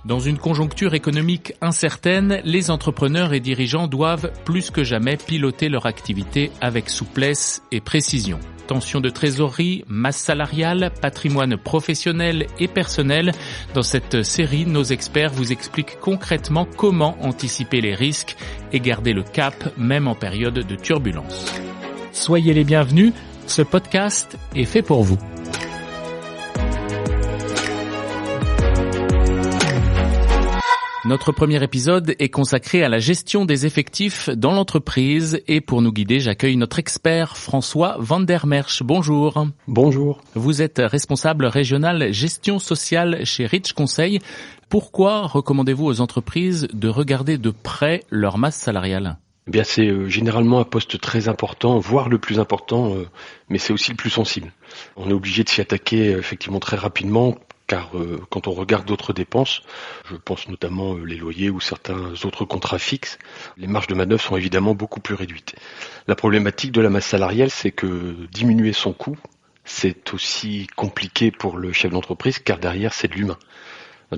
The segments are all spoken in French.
Dans une conjoncture économique incertaine, les entrepreneurs et dirigeants doivent plus que jamais piloter leur activité avec souplesse et précision. Tension de trésorerie, masse salariale, patrimoine professionnel et personnel. Dans cette série, nos experts vous expliquent concrètement comment anticiper les risques et garder le cap, même en période de turbulence. Soyez les bienvenus, ce podcast est fait pour vous. Notre premier épisode est consacré à la gestion des effectifs dans l'entreprise et pour nous guider, j'accueille notre expert François van der Merch. Bonjour. Bonjour. Vous êtes responsable régional gestion sociale chez Rich Conseil. Pourquoi recommandez-vous aux entreprises de regarder de près leur masse salariale ? Eh bien, c'est généralement un poste très important, voire le plus important, mais c'est aussi le plus sensible. On est obligé de s'y attaquer effectivement très rapidement. Car quand on regarde d'autres dépenses, je pense notamment les loyers ou certains autres contrats fixes, les marges de manœuvre sont évidemment beaucoup plus réduites. La problématique de la masse salariale, c'est que diminuer son coût, c'est aussi compliqué pour le chef d'entreprise, car derrière, c'est de l'humain.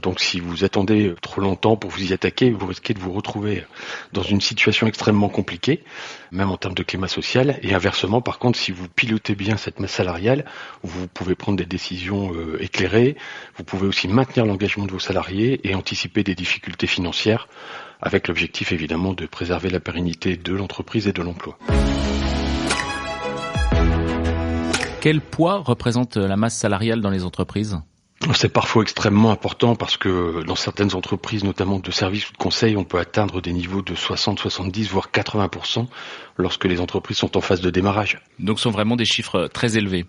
Donc si vous attendez trop longtemps pour vous y attaquer, vous risquez de vous retrouver dans une situation extrêmement compliquée, même en termes de climat social. Et inversement, par contre, si vous pilotez bien cette masse salariale, vous pouvez prendre des décisions éclairées, vous pouvez aussi maintenir l'engagement de vos salariés et anticiper des difficultés financières, avec l'objectif évidemment de préserver la pérennité de l'entreprise et de l'emploi. Quel poids représente la masse salariale dans les entreprises ? C'est parfois extrêmement important parce que dans certaines entreprises, notamment de services ou de conseils, on peut atteindre des niveaux de 60, 70, voire 80% lorsque les entreprises sont en phase de démarrage. Donc ce sont vraiment des chiffres très élevés.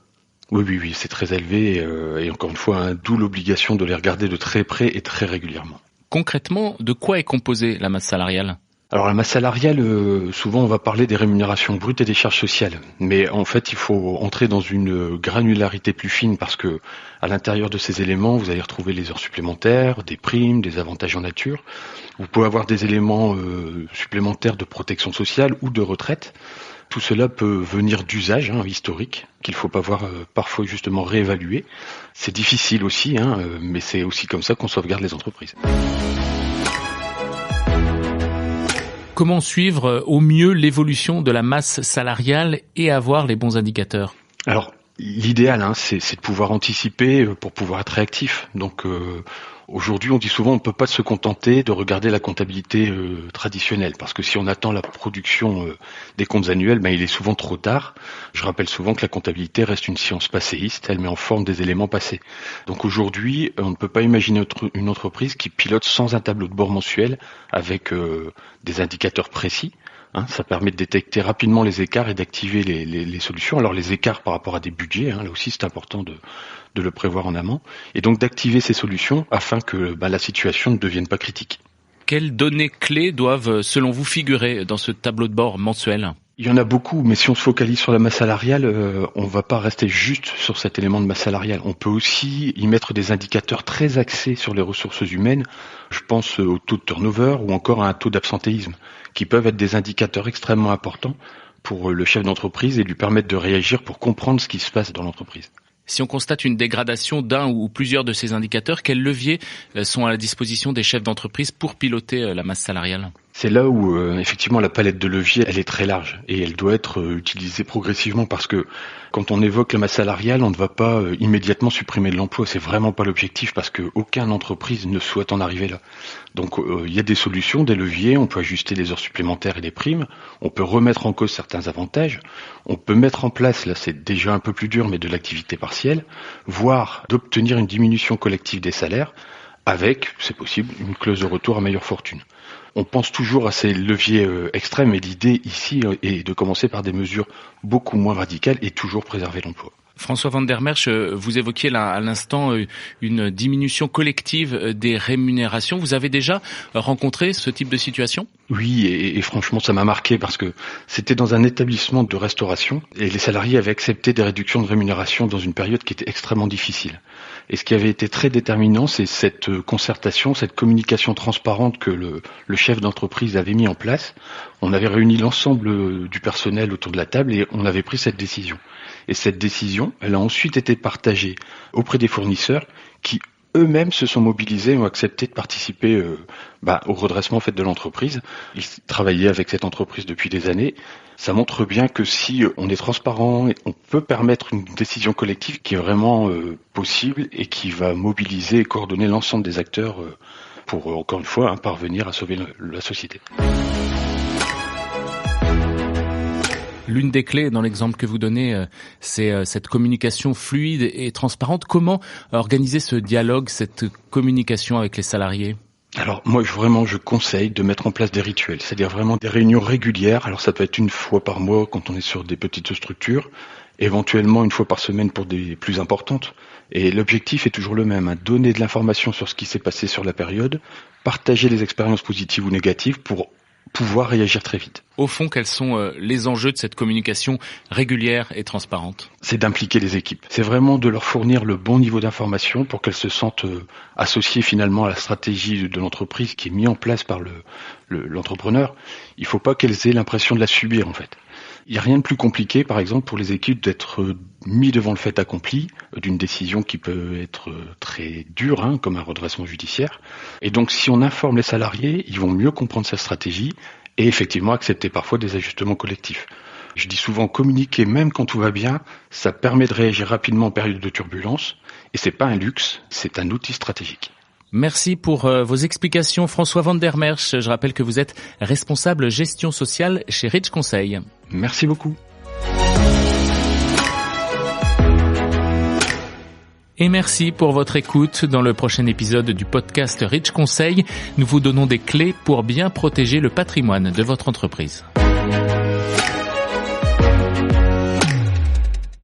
Oui, c'est très élevé et encore une fois, d'où l'obligation de les regarder de très près et très régulièrement. Concrètement, de quoi est composée la masse salariale ? Alors la masse salariale, souvent on va parler des rémunérations brutes et des charges sociales. Mais en fait, il faut entrer dans une granularité plus fine parce que à l'intérieur de ces éléments, vous allez retrouver les heures supplémentaires, des primes, des avantages en nature. Vous pouvez avoir des éléments supplémentaires de protection sociale ou de retraite. Tout cela peut venir d'usage historique qu'il faut parfois justement réévaluer. C'est difficile aussi, mais c'est aussi comme ça qu'on sauvegarde les entreprises. Comment suivre au mieux l'évolution de la masse salariale et avoir les bons indicateurs ? Alors, l'idéal, c'est de pouvoir anticiper pour pouvoir être réactif. Donc, aujourd'hui, on dit souvent on ne peut pas se contenter de regarder la comptabilité traditionnelle, parce que si on attend la production des comptes annuels, il est souvent trop tard. Je rappelle souvent que la comptabilité reste une science passéiste, elle met en forme des éléments passés. Donc aujourd'hui, on ne peut pas imaginer une entreprise qui pilote sans un tableau de bord mensuel avec des indicateurs précis. Ça permet de détecter rapidement les écarts et d'activer les solutions. Alors les écarts par rapport à des budgets, là aussi c'est important de le prévoir en amont, et donc d'activer ces solutions afin que la situation ne devienne pas critique. Quelles données clés doivent, selon vous, figurer dans ce tableau de bord mensuel ? Il y en a beaucoup, mais si on se focalise sur la masse salariale, on ne va pas rester juste sur cet élément de masse salariale. On peut aussi y mettre des indicateurs très axés sur les ressources humaines. Je pense au taux de turnover ou encore à un taux d'absentéisme, qui peuvent être des indicateurs extrêmement importants pour le chef d'entreprise et lui permettre de réagir pour comprendre ce qui se passe dans l'entreprise. Si on constate une dégradation d'un ou plusieurs de ces indicateurs, quels leviers sont à la disposition des chefs d'entreprise pour piloter la masse salariale ? C'est là où effectivement la palette de leviers elle est très large et elle doit être utilisée progressivement parce que quand on évoque la masse salariale, on ne va pas immédiatement supprimer de l'emploi. C'est vraiment pas l'objectif parce que aucune entreprise ne souhaite en arriver là. Donc il y a des solutions, des leviers. On peut ajuster les heures supplémentaires et les primes. On peut remettre en cause certains avantages. On peut mettre en place, là c'est déjà un peu plus dur, mais de l'activité partielle, voire d'obtenir une diminution collective des salaires avec, c'est possible, une clause de retour à meilleure fortune. On pense toujours à ces leviers extrêmes et l'idée ici est de commencer par des mesures beaucoup moins radicales et toujours préserver l'emploi. François van der Merch, vous évoquiez là à l'instant une diminution collective des rémunérations. Vous avez déjà rencontré ce type de situation ? Oui, et franchement, ça m'a marqué parce que c'était dans un établissement de restauration et les salariés avaient accepté des réductions de rémunération dans une période qui était extrêmement difficile. Et ce qui avait été très déterminant, c'est cette concertation, cette communication transparente que le chef d'entreprise avait mis en place. On avait réuni l'ensemble du personnel autour de la table et on avait pris cette décision. Et cette décision, elle a ensuite été partagée auprès des fournisseurs qui, eux-mêmes se sont mobilisés et ont accepté de participer au redressement en fait de l'entreprise. Ils travaillaient avec cette entreprise depuis des années. Ça montre bien que si on est transparent, on peut permettre une décision collective qui est vraiment possible et qui va mobiliser et coordonner l'ensemble des acteurs pour, encore une fois, parvenir à sauver la société. L'une des clés dans l'exemple que vous donnez, c'est cette communication fluide et transparente. Comment organiser ce dialogue, cette communication avec les salariés ? Alors moi je conseille de mettre en place des rituels, c'est-à-dire vraiment des réunions régulières. Alors ça peut être une fois par mois quand on est sur des petites structures, éventuellement une fois par semaine pour des plus importantes. Et l'objectif est toujours le même, donner de l'information sur ce qui s'est passé sur la période, partager les expériences positives ou négatives pour pouvoir réagir très vite. Au fond, quels sont les enjeux de cette communication régulière et transparente ? C'est d'impliquer les équipes. C'est vraiment de leur fournir le bon niveau d'information pour qu'elles se sentent associées finalement à la stratégie de l'entreprise qui est mise en place par l'entrepreneur. Il ne faut pas qu'elles aient l'impression de la subir en fait. Il n'y a rien de plus compliqué, par exemple, pour les équipes d'être mis devant le fait accompli d'une décision qui peut être très dure, comme un redressement judiciaire. Et donc, si on informe les salariés, ils vont mieux comprendre sa stratégie et effectivement accepter parfois des ajustements collectifs. Je dis souvent communiquer même quand tout va bien, ça permet de réagir rapidement en période de turbulence et c'est pas un luxe, c'est un outil stratégique. Merci pour vos explications, François Van der Merch. Je rappelle que vous êtes responsable gestion sociale chez Rich Conseil. Merci beaucoup. Et merci pour votre écoute. Dans le prochain épisode du podcast Rich Conseil, nous vous donnons des clés pour bien protéger le patrimoine de votre entreprise.